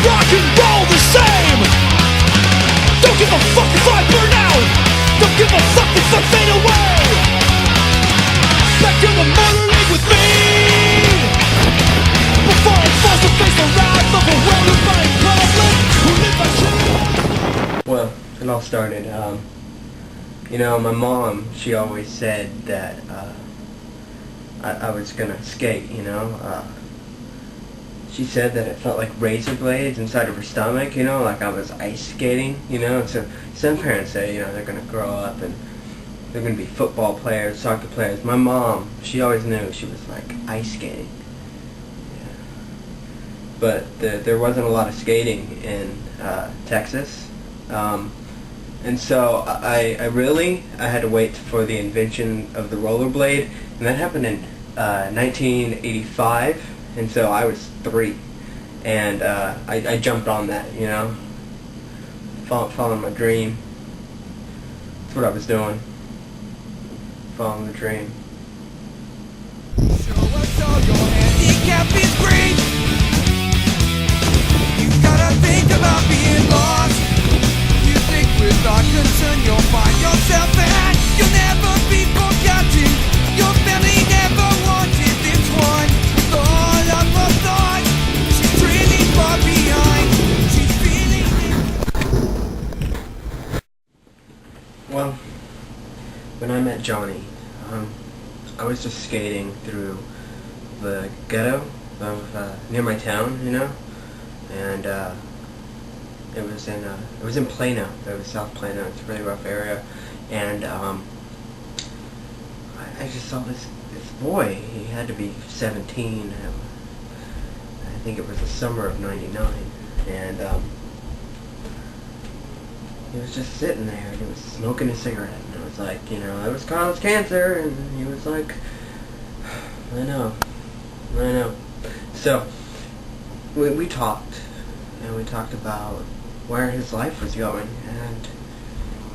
rock and roll the same. Don't give a fuck if I burn out. Don't give a fuck if I fade away. Back to the motor league with me. Before I force to face the wrath of a well-defined public who live by children. Well, it all started, you know, my mom, she always said that I was gonna skate, you know. She said that it felt like razor blades inside of her stomach, you know, like I was ice skating, you know. So some parents say, you know, they're gonna grow up and they're gonna be football players, soccer players. My mom, she always knew she was like ice skating. Yeah. But there wasn't a lot of skating in Texas. And so I had to wait for the invention of the rollerblade, and that happened in 1985, and so I was 3, and I jumped on that, you know, following my dream. That's what I was doing, following the dream. Show us all your handicap is great. You gotta think about being lost. You think without concern you'll find yourself and you'll never be forgotten. Your family never wanted this one. With all of her thoughts, she's really far behind. She's feeling it. Well, when I met Johnny, I was just skating through the ghetto of near my town, you know, and it was in Plano. It was South Plano. It's a really rough area, and I just saw this boy. He had to be 17. I think it was the summer of '99, and he was just sitting there and he was smoking a cigarette, and I was like, you know, it was caused cancer, and he was like, I know. So we talked, and we talked about where his life was going, and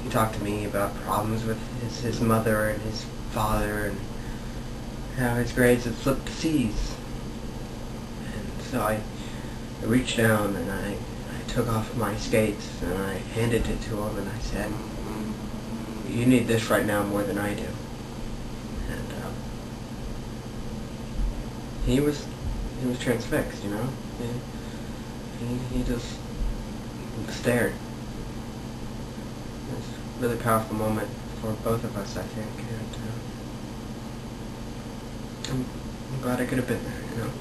he talked to me about problems with his mother and his father, and how his grades had flipped to C's. And so I reached down and I took off my skates and I handed it to him, and I said, you need this right now more than I do. And he was transfixed, you know. He just stared. It was a really powerful moment for both of us, I think, and I'm glad I could have been there, you know.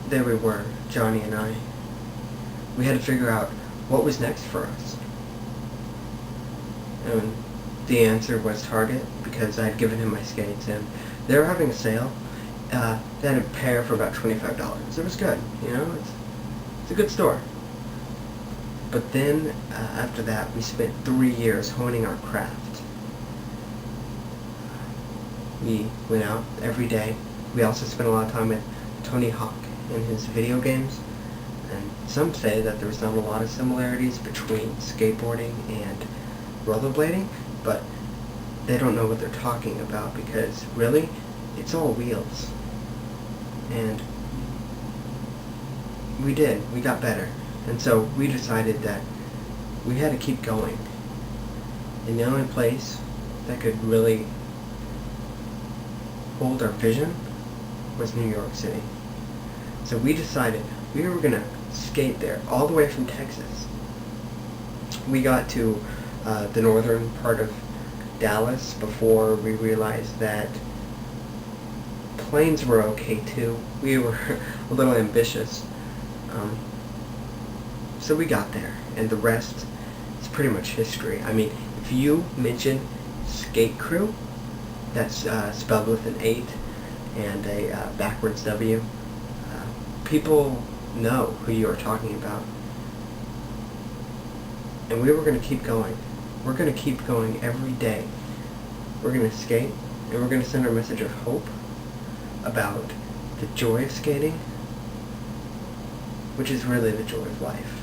There we were, Johnny and I. We had to figure out what was next for us. And the answer was Target, because I had given him my skates, and they were having a sale. They had a pair for about $25. It was good, you know, it's a good store. But then, after that, we spent 3 years honing our craft. We went out every day. We also spent a lot of time with Tony Hawk in his video games, and some say that there's not a lot of similarities between skateboarding and rollerblading, but they don't know what they're talking about, because really, it's all wheels. And we got better, and so we decided that we had to keep going, and the only place that could really hold our vision was New York City. So we decided we were going to skate there all the way from Texas. We got to the northern part of Dallas before we realized that planes were okay too. We were a little ambitious. So we got there, and the rest is pretty much history. I mean, if you mention Sk8 CreW, that's spelled with an 8 and a backwards W, people know who you are talking about. And we were going to keep going. We're going to keep going every day. We're going to skate, and we're going to send our message of hope about the joy of skating, which is really the joy of life.